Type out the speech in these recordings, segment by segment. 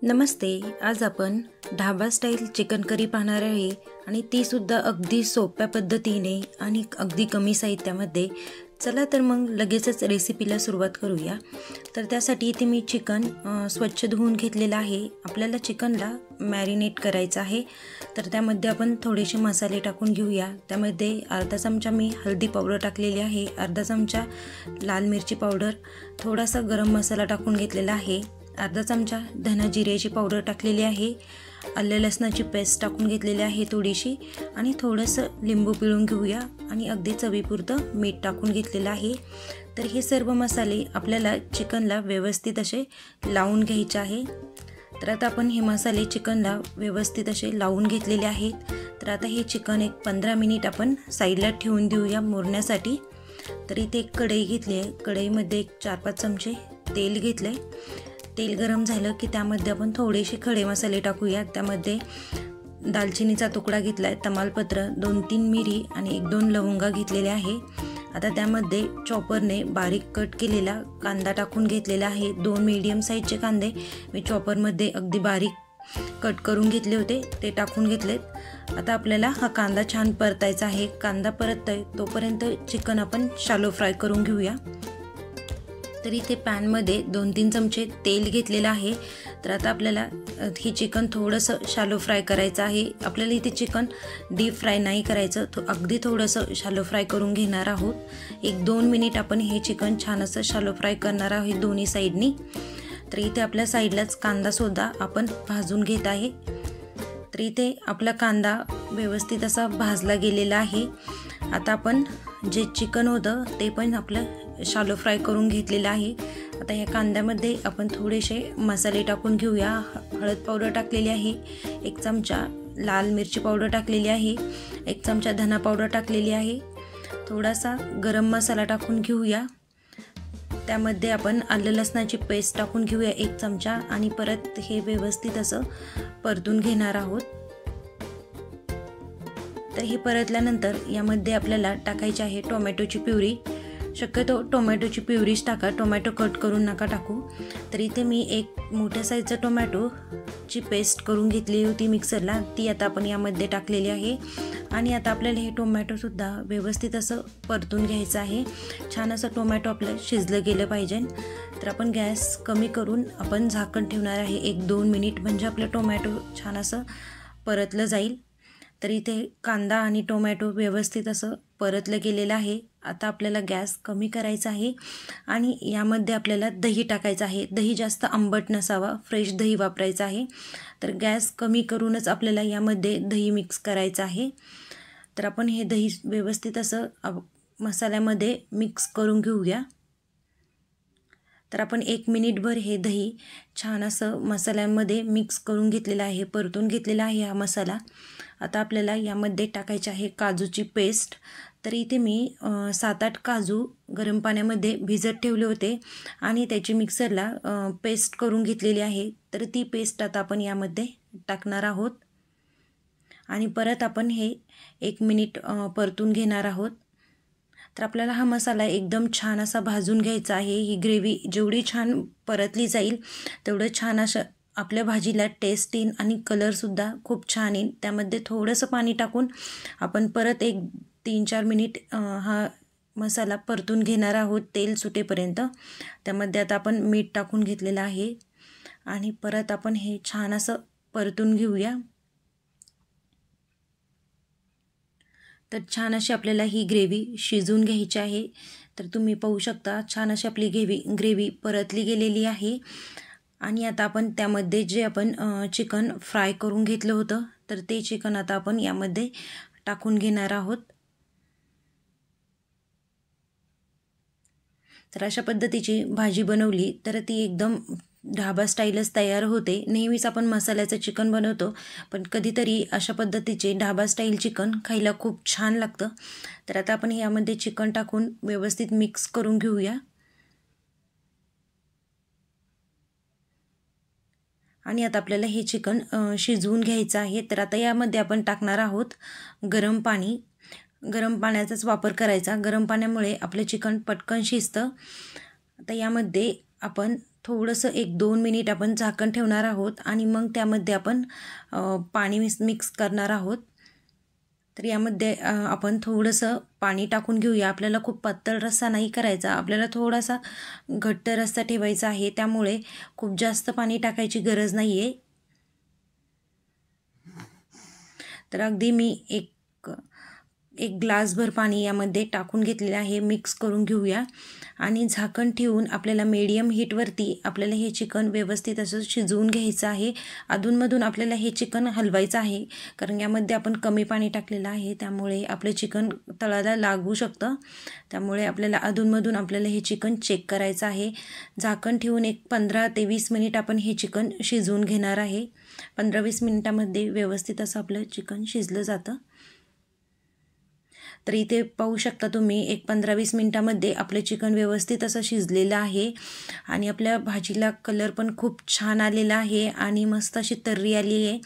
नमस्ते. आज आपण dhaba style chicken curry पाहणार आहे आणि ती सुद्धा अगदी सोप्या पद्धतीने आणि अगदी कमी साहित्यामध्ये. चला तर मग लगेचच रेसिपीला सुरुवात करूया. तर त्यासाठी इथे मी चिकन स्वच्छ धुवून घेतलेलं आहे. आपल्याला चिकनला मॅरिनेट करायचं आहे. तर त्यामध्ये आपण थोडेसे मसाले टाकून घेऊया. त्यामध्ये अर्धा चमचा मी हळदी पावडर टाकलेली आहे, अर्धा चमचा लाल मिरची पावडर, थोडासा गरम मसाला टाकून घेतलेला आहे, अर्धा चमचा धना जिऱ्याची पावडर टाकलेली आहे, आलं लसणाची पेस्ट टाकून घेतलेली आहे थोडीशी, आणि थोडंसं लिंबू पिळून घेऊया आणि अगदी चवीपुरतं मीठ टाकून घेतलेलं आहे. तर हे सर्व मसाले आपल्याला चिकनला व्यवस्थित असे लावून घ्यायचे आहे. तर आता आपण हे मसाले चिकनला व्यवस्थित असे लावून घेतलेले आहेत. तर आता हे चिकन एक 15 मिनिट आपण साईडला ठेवून देऊया मुरण्यासाठी. तर इथे एक कढई घेतली आहे. कढईमध्ये 4-5 चमचे तेल घेतले. तेल गरम झालं की त्यामध्ये आपण थोडेसे खडे मसाले टाकूया. त्यामध्ये दालचिनीचा तुकडा घेतला आहे, तमालपत्र, 2-3 मिरी आणि 1-2 लवंगा घेतलेले आहे. आता त्यामध्ये चॉपरने बारीक कट केलेला कांदा टाकून घेतलेला आहे. 2 मीडियम साईजचे कांदे मी चॉपरमध्ये अगदी बारीक कट करून घेतले होते, ते टाकून घेतलेत. आता आपल्याला हा कांदा छान परतायचा आहे. कांदा परततोय तोपर्यंत चिकन आपण शॅलो फ्राय करून घेऊया. तर इथे पॅनमध्ये 2-3 चमचे तेल घेतलेलं आहे. तर आता आपल्याला हे चिकन थोडंसं शॅलो फ्राय करायचं आहे. आपल्याला इथे चिकन डीप फ्राय नाही करायचं, अगदी थोडंसं शॅलो फ्राय करून घेणार आहोत. 1-2 मिनिट आपण हे चिकन छान असं शॅलो फ्राय करणार आहोत दोन्ही साईडनी. तर इथे आपल्या साईडलाच कांदासुद्धा आपण भाजून घेत आहे. तर इथे आपला कांदा व्यवस्थित असा भाजला गेलेला आहे. आता आपण जे चिकन होतं ते पण आपलं शॅलो फ्राय करून घेतलेलं आहे. आता या कांद्यामध्ये आपण थोडेसे मसाले टाकून घेऊया. हळद पावडर टाकलेली आहे, 1 चमचा लाल मिरची पावडर टाकलेली आहे, 1 चमचा धना पावडर टाकलेली आहे, थोडासा गरम मसाला टाकून घेऊया. त्यामध्ये आपण आलं लसणाची पेस्ट टाकून घेऊया 1 चमचा आणि परत हे व्यवस्थित असं परतून घेणार आहोत. तर हे परतल्यानंतर यामध्ये आपल्याला टाकायची आहे टोमॅटोची प्युरी. शक्यतो टोमॅटोची प्युरीच टाका, टोमॅटो कट करून नका टाकू. तर इथे मी एक मोठ्या साईजचा टोमॅटोची पेस्ट करून घेतली होती मिक्सरला, ती आता आपण यामध्ये टाकलेली आहे. आणि आता आपल्याला हे टोमॅटोसुद्धा व्यवस्थित असं परतून घ्यायचं आहे. छान असं टोमॅटो आपलं शिजलं गेलं पाहिजे. तर आपण गॅस कमी करून आपण झाकण ठेवणार आहे 1-2 मिनिट, म्हणजे आपलं टोमॅटो छान असं परतलं जाईल. तर इथे कांदा आणि टोमॅटो व्यवस्थित असं परतलं गेलेलं आहे. आता आपल्याला गॅस कमी करायचा आहे आणि यामध्ये आपल्याला दही टाकायचं आहे. दही जास्त आंबट नसावा, फ्रेश दही वापरायचं आहे. तर गॅस कमी करूनच आपल्याला यामध्ये दही मिक्स करायचं आहे. तर आपण हे दही व्यवस्थित असं मसाल्यामध्ये मिक्स करून घेऊया. तर आपण 1 मिनिटभर हे दही छान असं मसाल्यामध्ये मिक्स करून घेतलेलं आहे, परतून घेतलेला आहे हा मसाला. आता आपल्याला यामध्ये टाकायचे आहे काजूची पेस्ट. तर इथे मी 7-8 काजू गरम पाण्यामध्ये भिजत ठेवले होते आणि त्याची मिक्सरला पेस्ट करून घेतलेली आहे. तर ती पेस्ट आता आपण यामध्ये टाकणार आहोत आणि परत आपण हे 1 मिनिट परतून घेणार आहोत. तर आपल्याला हा मसाला एकदम छान असा भाजून घ्यायचा आहे. ही ग्रेव्ही जेवढी छान परतली जाईल तेवढं छान असं आपल्या भाजीला टेस्ट येईल आणि कलरसुद्धा खूप छान येईल. त्यामध्ये थोडंसं पाणी टाकून आपण परत एक 3-4 मिनिट हा मसाला परतून घेणार आहोत तेल सुटेपर्यंत. त्यामध्ये आता आपण मीठ टाकून घेतलेलं आहे आणि परत आपण हे छान असं परतून घेऊया. तर छान अशी आपल्याला ही ग्रेव्ही शिजवून घ्यायची आहे. तर तुम्ही पाहू शकता छान अशी आपली ग्रेव्ही परतली गेलेली आहे. आणि आता आपण त्यामध्ये जे आपण चिकन फ्राय करून घेतलं होतं, तर ते चिकन आता आपण यामध्ये टाकून घेणार आहोत. तर अशा पद्धतीची भाजी बनवली तर ती एकदम ढाबा स्टाईलच तयार होते. नेहमीच आपण मसाल्याचं चिकन बनवतो, पण कधीतरी अशा पद्धतीचे ढाबा स्टाईल चिकन खायला खूप छान लागतं. तर आता आपण यामध्ये चिकन टाकून व्यवस्थित मिक्स करून घेऊया. आणि आता आपल्याला हे चिकन शिजवून घ्यायचं आहे. तर आता यामध्ये आपण टाकणार आहोत गरम पाणी. गरम पाण्याचाच वापर करायचा. गरम पाण्यामुळे आपलं चिकन पटकन शिजतं. आता यामध्ये आपण थोडंसं 1-2 मिनिट आपण झाकण ठेवणार आहोत आणि मग त्यामध्ये आपण पाणी मिक्स करणार आहोत। तर यामध्ये आपण थोडंसं पाणी टाकून घेऊया। आपल्याला खूप पातळ रस्सा नाही करायचा, आपल्याला थोडासा घट्ट रस्सा ठेवायचा आहे, त्यामुळे खूप जास्त पाणी टाकायची गरज नाही आहे। तर अगदी मी एक ग्लासभर पाणी यामध्ये टाकून घेतलेलं आहे। मिक्स करून घेऊया आणि झाकण ठेवून आपल्याला मीडियम हीटवरती आपल्याला हे चिकन व्यवस्थित असं शिजवून घ्यायचं आहे। अधूनमधून आपल्याला हे चिकन हलवायचं आहे, कारण यामध्ये आपण कमी पाणी टाकलेलं आहे, त्यामुळे आपले चिकन तळाला लागू शकतं। त्यामुळे आपल्याला अधूनमधून आपल्याला हे चिकन चेक करायचं आहे। झाकण ठेवून एक 15 ते 20 मिनिट आपण हे चिकन शिजवून घेणार आहे। 15-20 मिनिटांमध्ये व्यवस्थित असं आपलं चिकन शिजलं जातं। तर इथे पाहू शकता तुम्ही एक 15-20 मिनिटांमध्ये आपले चिकन व्यवस्थित असं शिजलेलं आहे आणि आपल्या भाजीला कलर पण खूप छान आलेला आहे आणि मस्त अशी तर्री आली आहे।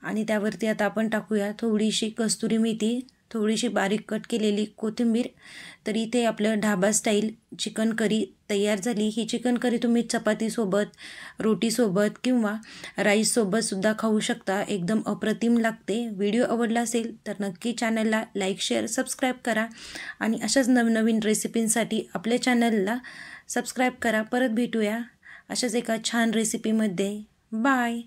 आणि त्यावरती आता आपण टाकूया थोडीशी कस्तुरी मेथी, थोडीशी बारीक कट केलेली कोथिंबीर। तर इथे आपलं ढाबा स्टाईल चिकन करी तयार झाली। ही चिकन करी तुम्ही चपातीसोबत, रोटीसोबत किंवा राईससोबतसुद्धा खाऊ शकता, एकदम अप्रतिम लागते। व्हिडिओ आवडला असेल तर नक्की चॅनलला लाईक, शेअर, सबस्क्राईब करा आणि अशाच नवनवीन रेसिपींसाठी आपल्या चॅनलला सबस्क्राईब करा। परत भेटूया अशाच एका छान रेसिपीमध्ये। बाय।